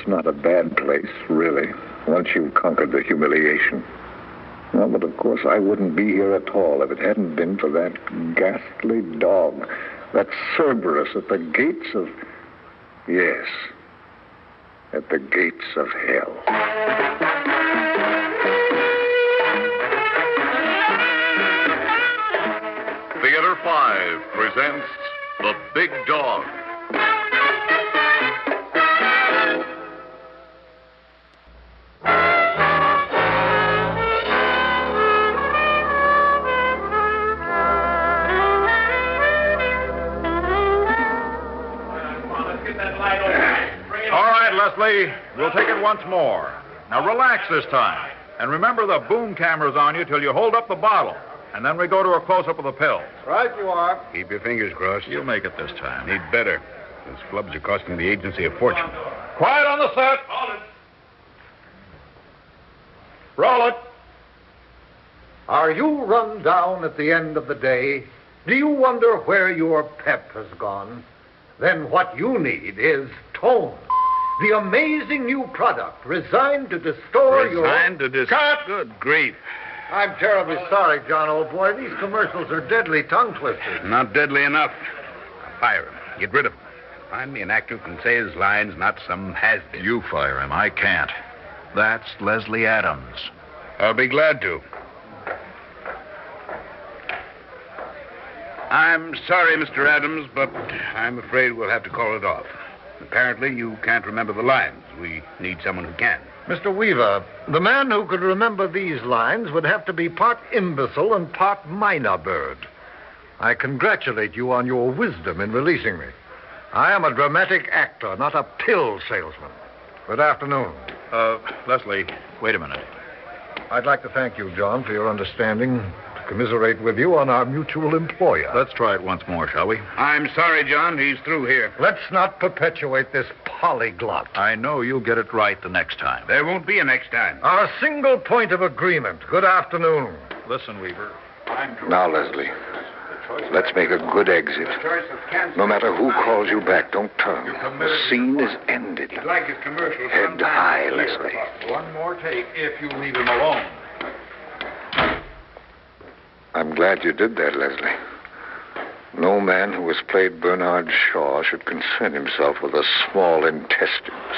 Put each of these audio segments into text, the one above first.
It's not a bad place, really, once you've conquered the humiliation. Well, but of course I wouldn't be here at all if it hadn't been for that ghastly dog, that Cerberus at the gates of... Yes, at the gates of hell. Theater 5 presents The Big Dog. Leslie, we'll take it once more. Now relax this time. And remember the boom camera's on you till you hold up the bottle. And then we go to a close-up of the pills. Right you are. Keep your fingers crossed. You'll make it this time. Need better. Those flubs are costing the agency a fortune. Quiet on the set. Roll it. Are you run down at the end of the day? Do you wonder where your pep has gone? Then what you need is tone. The amazing new product resigned to restore your... Resigned to Cut! Good grief. I'm terribly sorry, John, old boy. These commercials are deadly tongue twisters. Not deadly enough. Fire him. Get rid of him. Find me an actor who can say his lines, not some has-been. You fire him. I can't. That's Leslie Adams. I'll be glad to. I'm sorry, Mr. Adams, but I'm afraid we'll have to call it off. Apparently, you can't remember the lines. We need someone who can. Mr. Weaver, the man who could remember these lines would have to be part imbecile and part minor bird. I congratulate you on your wisdom in releasing me. I am a dramatic actor, not a pill salesman. Good afternoon. Leslie, wait a minute. I'd like to thank you, John, for your understanding, to commiserate with you on our mutual employer. Let's try it once more, shall we? I'm sorry, John. He's through here. Let's not perpetuate this polyglot. I know you'll get it right the next time. There won't be a next time. Our single point of agreement. Good afternoon. Listen, Weaver. Now, Leslie, let's make a good exit. No matter who calls you back, don't turn. The scene is ended. Like his commercial. Head high, Leslie. One more take if you leave him alone. I'm glad you did that, Leslie. No man who has played Bernard Shaw should concern himself with the small intestines.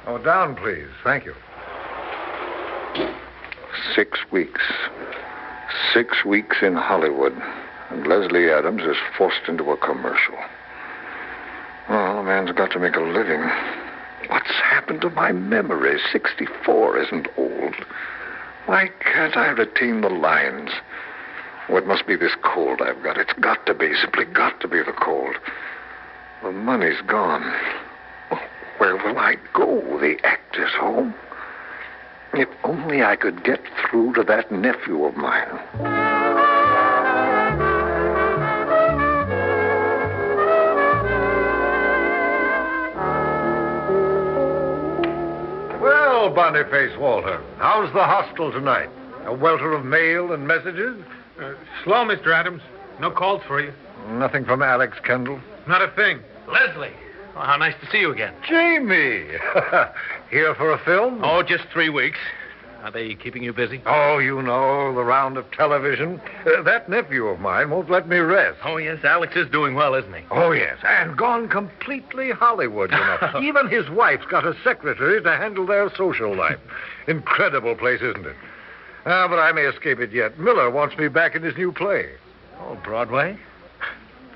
Oh, down, please. Thank you. 6 weeks. 6 weeks in Hollywood, and Leslie Adams is forced into a commercial. Well, the man's got to make a living. What's happened to my memory? 64 isn't old. Why can't I retain the lines? Oh, it must be this cold I've got. It's got to be, simply got to be the cold. The money's gone. Oh, where will I go? The actor's home? If only I could get through to that nephew of mine. Well, Boniface Walter, how's the hostel tonight? A welter of mail and messages? Slow, Mr. Adams. No calls for you. Nothing from Alex Kendall? Not a thing. Leslie. Oh, how nice to see you again. Jamie! Here for a film? Oh, just 3 weeks. Are they keeping you busy? Oh, you know, the round of television. That nephew of mine won't let me rest. Oh, yes, Alex is doing well, isn't he? Oh, yes, and gone completely Hollywood, you know. Even his wife's got a secretary to handle their social life. Incredible place, isn't it? But I may escape it yet. Miller wants me back in his new play. Oh, Broadway?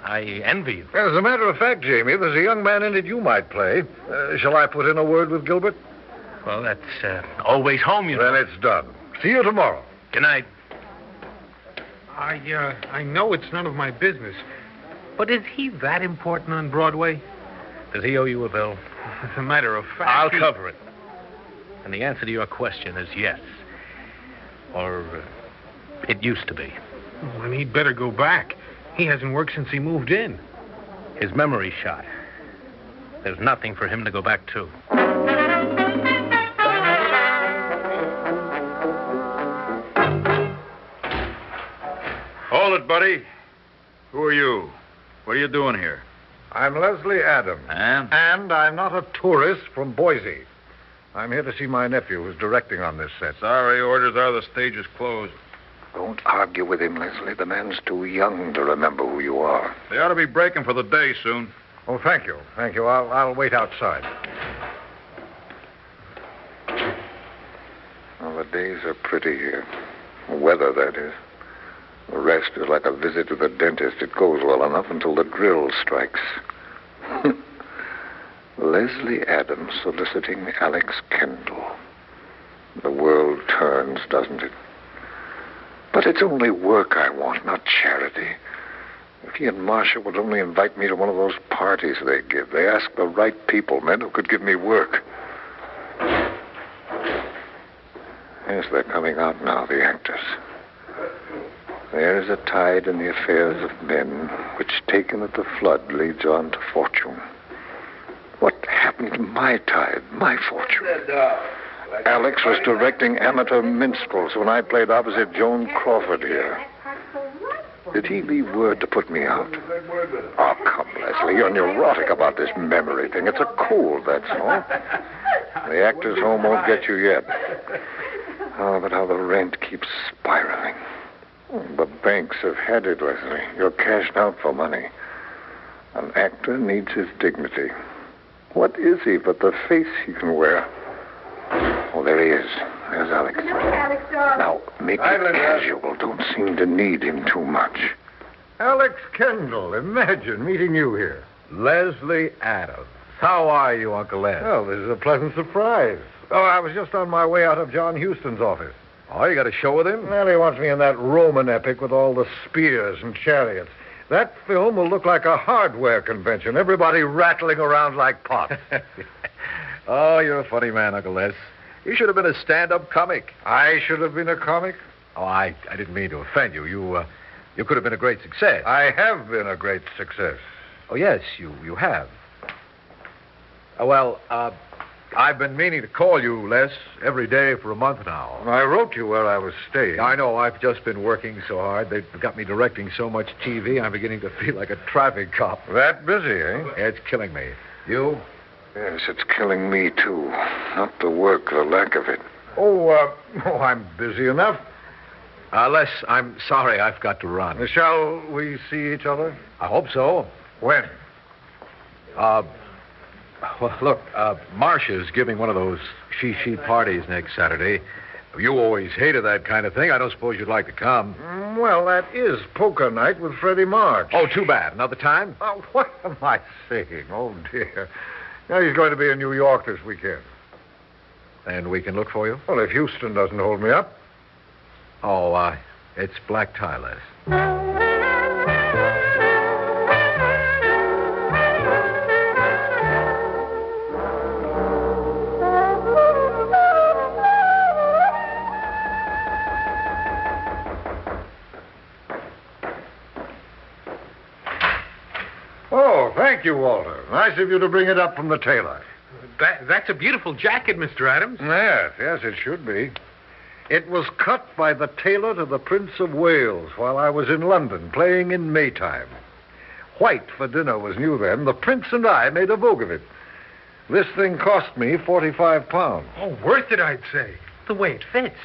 I envy you. As a matter of fact, Jamie, there's a young man in it you might play. Shall I put in a word with Gilbert? Well, that's always home, you know. Then it's done. See you tomorrow. Good night. I know it's none of my business. But is he that important on Broadway? Does he owe you a bill? As a matter of fact... I'll cover it. And the answer to your question is yes. Or it used to be. Well, then he'd better go back. He hasn't worked since he moved in. His memory's shot. There's nothing for him to go back to. Hold it, buddy. Who are you? What are you doing here? I'm Leslie Adams. And? And I'm not a tourist from Boise. I'm here to see my nephew who's directing on this set. Sorry, orders are the stage is closed. Don't argue with him, Leslie. The man's too young to remember who you are. They ought to be breaking for the day soon. Oh, thank you. Thank you. I'll wait outside. Well, the days are pretty here. The weather, that is. The rest is like a visit to the dentist. It goes well enough until the drill strikes. Leslie Adams soliciting Alex Kendall. The world turns, doesn't it? But it's only work I want, not charity. If he and Marcia would only invite me to one of those parties they give. They ask the right people, men who could give me work. Yes, they're coming out now, the actors. There is a tide in the affairs of men, which taken at the flood leads on to fortune. What happened to my tide, my fortune? Alex was directing amateur minstrels when I played opposite Joan Crawford here. Did he leave word to put me out? Oh, come, Leslie, you're neurotic about this memory thing. It's a cold, that's all. The actor's home won't get you yet. Oh, but how the rent keeps spiraling. The banks have had it, Leslie. You're cashed out for money. An actor needs his dignity. What is he but the face he can wear? Oh, there he is. There's Alex. Good night, Alex, darling. Now, make it casual. Don't seem to need him too much. Alex Kendall, imagine meeting you here. Leslie Adams. How are you, Uncle Les? Well, this is a pleasant surprise. Oh, I was just on my way out of John Huston's office. Oh, you got a show with him? Well, he wants me in that Roman epic with all the spears and chariots. That film will look like a hardware convention. Everybody rattling around like pots. Oh, you're a funny man, Uncle Les. You should have been a stand-up comic. I should have been a comic? Oh, I didn't mean to offend you. You could have been a great success. I have been a great success. Oh, yes, you have. Well, I've been meaning to call you, Les, every day for a month now. I wrote you where I was staying. I know. I've just been working so hard. They've got me directing so much TV, I'm beginning to feel like a traffic cop. That busy, eh? It's killing me. You? Yes, it's killing me, too. Not the work, the lack of it. Oh, I'm busy enough. Les, I'm sorry I've got to run. Shall we see each other? I hope so. When? Well, look, Marcia's giving one of those she parties next Saturday. You always hated that kind of thing. I don't suppose you'd like to come. Well, that is poker night with Freddie March. Oh, too bad. Another time? Oh, what am I saying? Oh, dear. Now, he's going to be in New York this weekend. And we can look for you? Well, if Houston doesn't hold me up. Oh, it's black tie, Les. Oh, thank you, Walter. Nice of you to bring it up from the tailor. That's a beautiful jacket, Mr. Adams. Yes, it should be. It was cut by the tailor to the Prince of Wales while I was in London playing in Maytime. White for dinner was new then. The Prince and I made a vogue of it. This thing cost me £45. Oh, worth it, I'd say. The way it fits.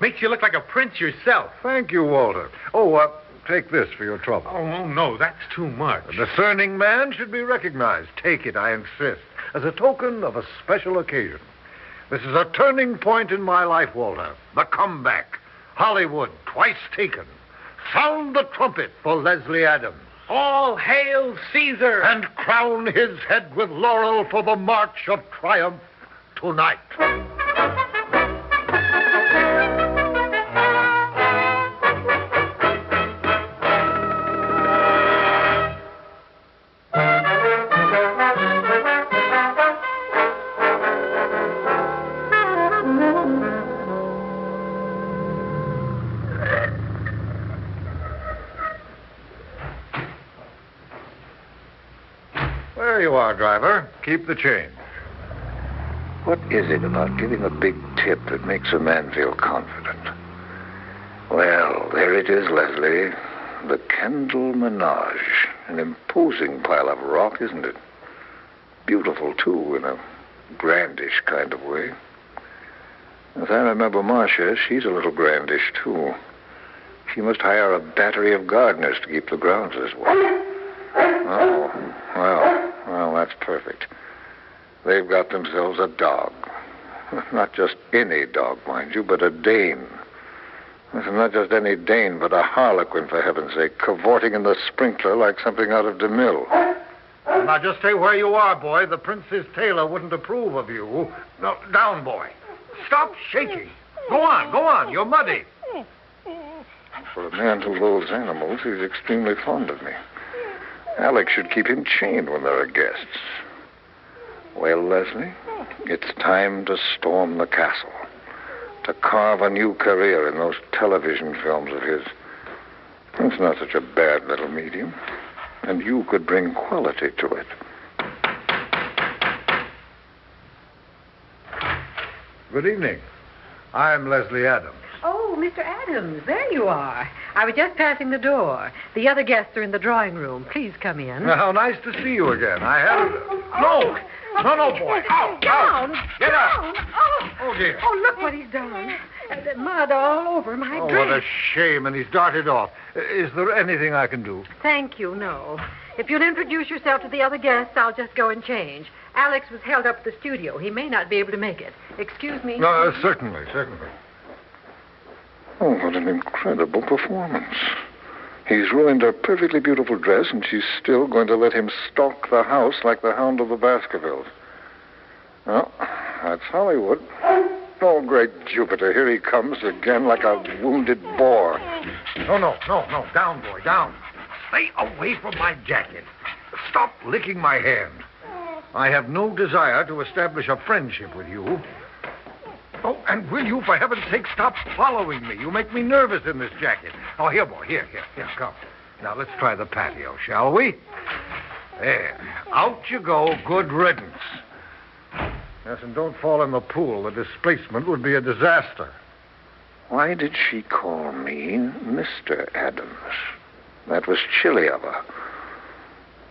Makes you look like a prince yourself. Thank you, Walter. Oh, take this for your trouble. Oh, no, that's too much. A discerning man should be recognized. Take it, I insist, as a token of a special occasion. This is a turning point in my life, Walter. The comeback. Hollywood, twice taken. Sound the trumpet for Leslie Adams. All hail Caesar! And crown his head with laurel for the march of triumph tonight. There you are, driver. Keep the change. What is it about giving a big tip that makes a man feel confident? Well, there it is, Leslie. the Kendall Menage. An imposing pile of rock, isn't it? Beautiful, too, in a grandish kind of way. As I remember Marcia, she's a little grandish, too. She must hire a battery of gardeners to keep the grounds this way. Oh, well, that's perfect. They've got themselves a dog. Not just any dog, mind you, but a Dane. Not just any Dane, but a harlequin, for heaven's sake, cavorting in the sprinkler like something out of DeMille. Now, just stay where you are, boy. The prince's tailor wouldn't approve of you. No, down, boy. Stop shaking. Go on. You're muddy. For a man who loathes animals, he's extremely fond of me. Alex should keep him chained when there are guests. Well, Leslie, it's time to storm the castle. To carve a new career in those television films of his. It's not such a bad little medium. And you could bring quality to it. Good evening. I'm Leslie Adams. Oh, Mr. Adams, there you are. I was just passing the door. The other guests are in the drawing room. Please come in. How nice to see you again. I have... No, boy. Out. Get out. Oh, dear. Oh, look what he's done. The mud all over my dress. What a shame, and he's darted off. Is there anything I can do? Thank you, no. If you'll introduce yourself to the other guests, I'll just go and change. Alex was held up at the studio. He may not be able to make it. Excuse me. No, certainly. Oh, what an incredible performance. He's ruined her perfectly beautiful dress, and she's still going to let him stalk the house like the hound of the Baskervilles. Well, that's Hollywood. Oh, great Jupiter, here he comes again like a wounded boar. No. Down, boy, down. Stay away from my jacket. Stop licking my hand. I have no desire to establish a friendship with you. Oh, and will you, for heaven's sake, stop following me? You make me nervous in this jacket. Oh, here, boy, here, come. Now, let's try the patio, shall we? There. Out you go. Good riddance. Yes, and don't fall in the pool. The displacement would be a disaster. Why did she call me Mr. Adams? That was chilly of her.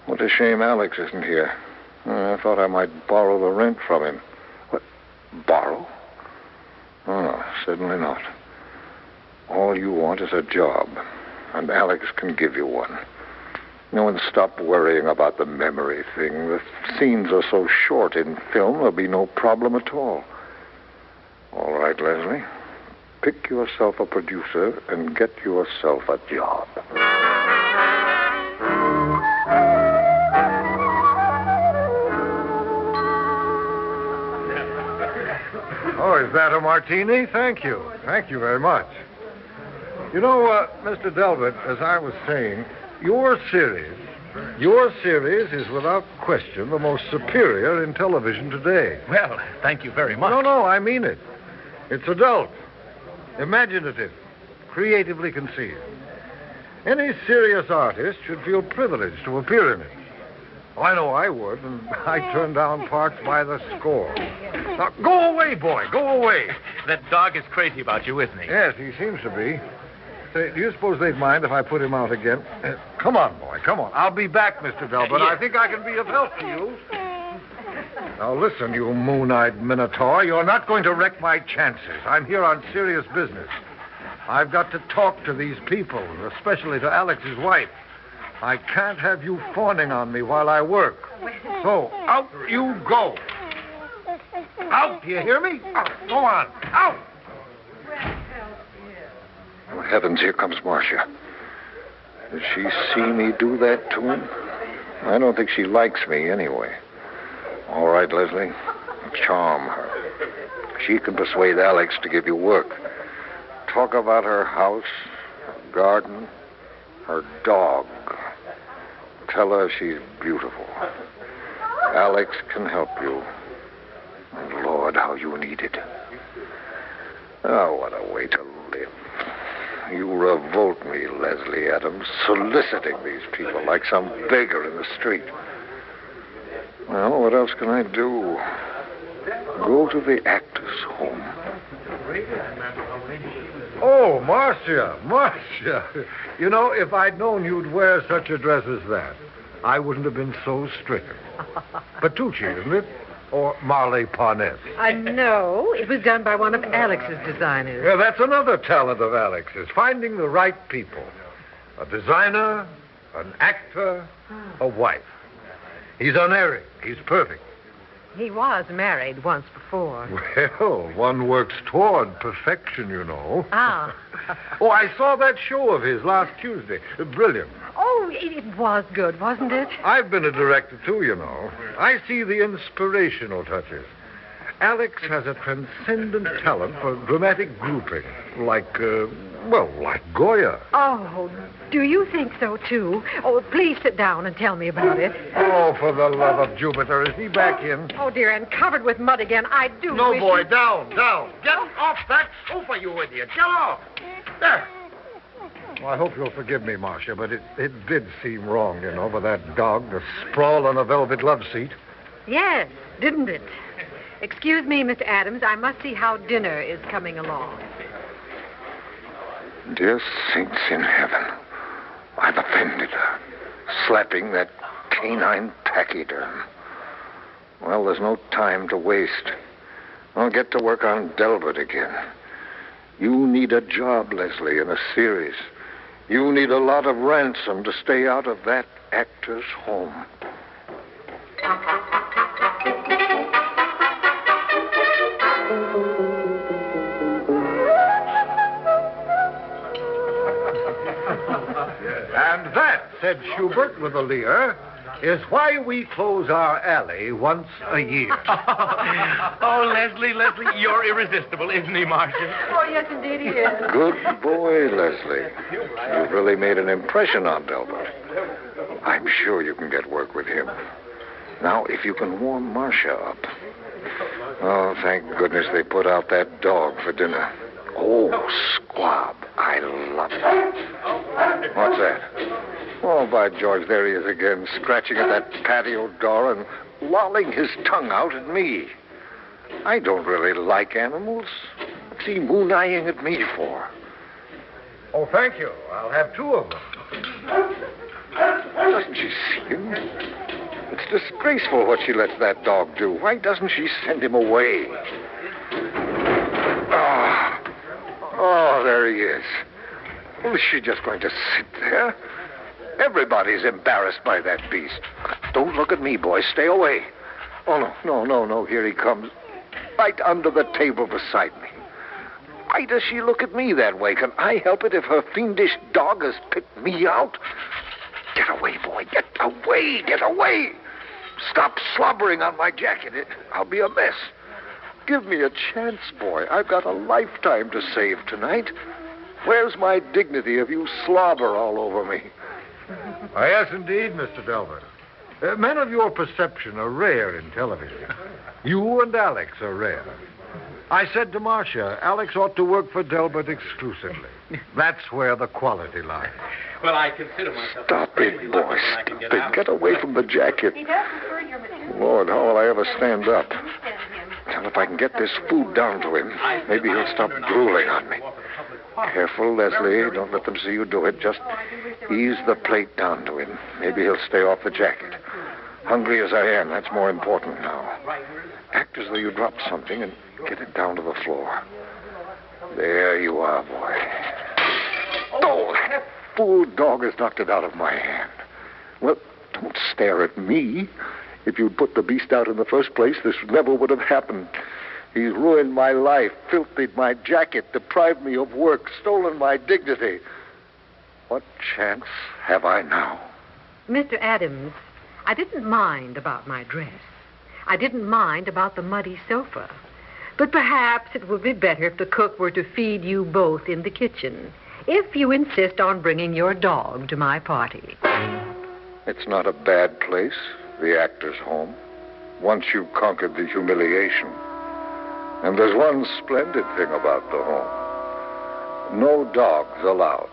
What a shame Alex isn't here. I thought I might borrow the rent from him. What? Borrow? Oh, no, certainly not. All you want is a job, and Alex can give you one. And stop worrying about the memory thing. The scenes are so short in film, there'll be no problem at all. All right, Leslie. Pick yourself a producer and get yourself a job. Oh, is that a martini? Thank you. Thank you very much. You know, Mr. Delbert, as I was saying, your series is without question the most superior in television today. Well, thank you very much. No, I mean it. It's adult, imaginative, creatively conceived. Any serious artist should feel privileged to appear in it. Oh, I know I would, and I turn down parts by the score. Now, go away, boy, go away. That dog is crazy about you, isn't he? Yes, he seems to be. Say, do you suppose they'd mind if I put him out again? Come on, boy, come on. I'll be back, Mr. Delbert. Yes. I think I can be of help to you. Now, listen, you moon-eyed minotaur. You're not going to wreck my chances. I'm here on serious business. I've got to talk to these people, especially to Alex's wife. I can't have you fawning on me while I work. So, out you go. Out, do you hear me? Out. Go on, out. Oh, heavens, here comes Marcia. Does she see me do that to him? I don't think she likes me anyway. All right, Leslie. Charm her. She can persuade Alex to give you work. Talk about her house, her garden, her dog. Tell her she's beautiful. Alex can help you. And Lord, how you need it. Oh, what a way to live. You revolt me, Leslie Adams, soliciting these people like some beggar in the street. Well, what else can I do? Go to the actors' home. Oh, Marcia. You know, if I'd known you'd wear such a dress as that, I wouldn't have been so stricken. Petrie, isn't it? Or Marley Parness? No, it was done by one of Alex's designers. Yeah, that's another talent of Alex's, finding the right people. A designer, an actor, a wife. He's unerring. He's perfect. He was married once before. Well, one works toward perfection, you know. Ah. Oh, I saw that show of his last Tuesday. Brilliant. Oh, it was good, wasn't it? I've been a director, too, you know. I see the inspirational touches. Alex has a transcendent talent for dramatic grouping, like Goya. Oh, do you think so, too? Oh, please sit down and tell me about it. Oh, for the love of Jupiter, is he back in? Oh, dear, and covered with mud again. I do No, wish boy, you... down. Get off that sofa, you idiot. Get off. There. Well, I hope you'll forgive me, Marcia, but it did seem wrong, you know, for that dog to sprawl on a velvet love seat. Yes, didn't it? Excuse me, Mr. Adams. I must see how dinner is coming along. Dear saints in heaven, I've offended her, slapping that canine pachyderm. Well, there's no time to waste. I'll get to work on Delbert again. You need a job, Leslie, in a series. You need a lot of ransom to stay out of that actor's home. And that, said Schubert with a leer, is why we close our alley once a year. Oh, Leslie, you're irresistible, isn't he, Marcia? Oh, yes, indeed he is. Good boy, Leslie. You've really made an impression on Delbert. I'm sure you can get work with him. Now, if you can warm Marcia up. Oh, thank goodness they put out that dog for dinner. Oh, squab. I love it. What's that? Oh, by George, there he is again, scratching at that patio door and lolling his tongue out at me. I don't really like animals. What's he moon-eyeing at me for? Oh, thank you. I'll have 2 of them. Doesn't she see him? It's disgraceful what she lets that dog do. Why doesn't she send him away? Oh, there he is. Well, is she just going to sit there? Everybody's embarrassed by that beast. Don't look at me, boy. Stay away. Oh, no. Here he comes. Right under the table beside me. Why does she look at me that way? Can I help it if her fiendish dog has picked me out? Get away, boy. Get away. Stop slobbering on my jacket. I'll be a mess. Give me a chance, boy. I've got a lifetime to save tonight. Where's my dignity if you slobber all over me? Yes, indeed, Mr. Delbert. Men of your perception are rare in television. You and Alex are rare. I said to Marcia, Alex ought to work for Delbert exclusively. That's where the quality lies. Well, I consider myself... Stop it, boy. Stop it. Get away from the jacket. He does prefer your material. Lord, how will I ever stand up? Well, if I can get this food down to him, maybe he'll stop drooling on me. Careful, Leslie. Don't let them see you do it. Just ease the plate down to him. Maybe he'll stay off the jacket. Hungry as I am, that's more important now. Act as though you dropped something and get it down to the floor. There you are, boy. Oh, that fool dog has knocked it out of my hand. Well, don't stare at me. If you'd put the beast out in the first place, this never would have happened. He's ruined my life, filthied my jacket, deprived me of work, stolen my dignity. What chance have I now? Mr. Adams, I didn't mind about my dress. I didn't mind about the muddy sofa. But perhaps it would be better if the cook were to feed you both in the kitchen, if you insist on bringing your dog to my party. It's not a bad place, the actor's home, once you've conquered the humiliation. And there's one splendid thing about the home. No dogs allowed.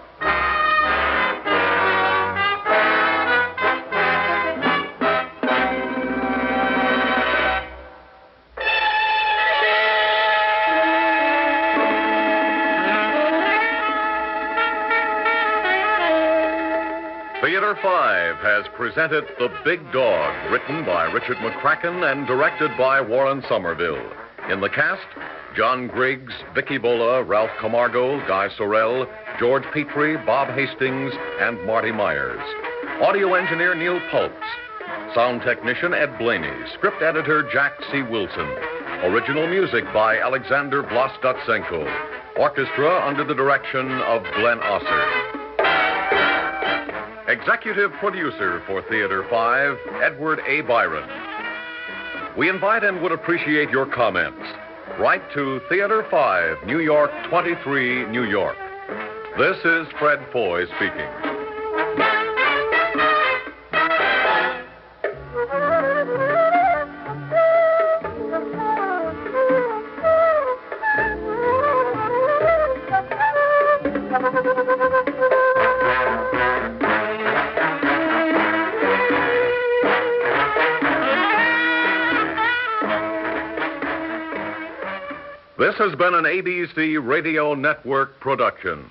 Theater 5 has presented The Big Dog, written by Richard McCracken and directed by Warren Somerville. In the cast, John Griggs, Vicky Bola, Ralph Camargo, Guy Sorrell, George Petrie, Bob Hastings, and Marty Myers. Audio engineer Neil Pultz. Sound technician Ed Begley. Script editor Jack C. Wilson. Original music by Alexander Vlastotsenko. Orchestra under the direction of Glenn Osser. Executive producer for Theater 5, Edward A. Byron. We invite and would appreciate your comments. Write to Theater 5, New York 23, New York. This is Fred Foy speaking. This has been an ABC Radio Network production.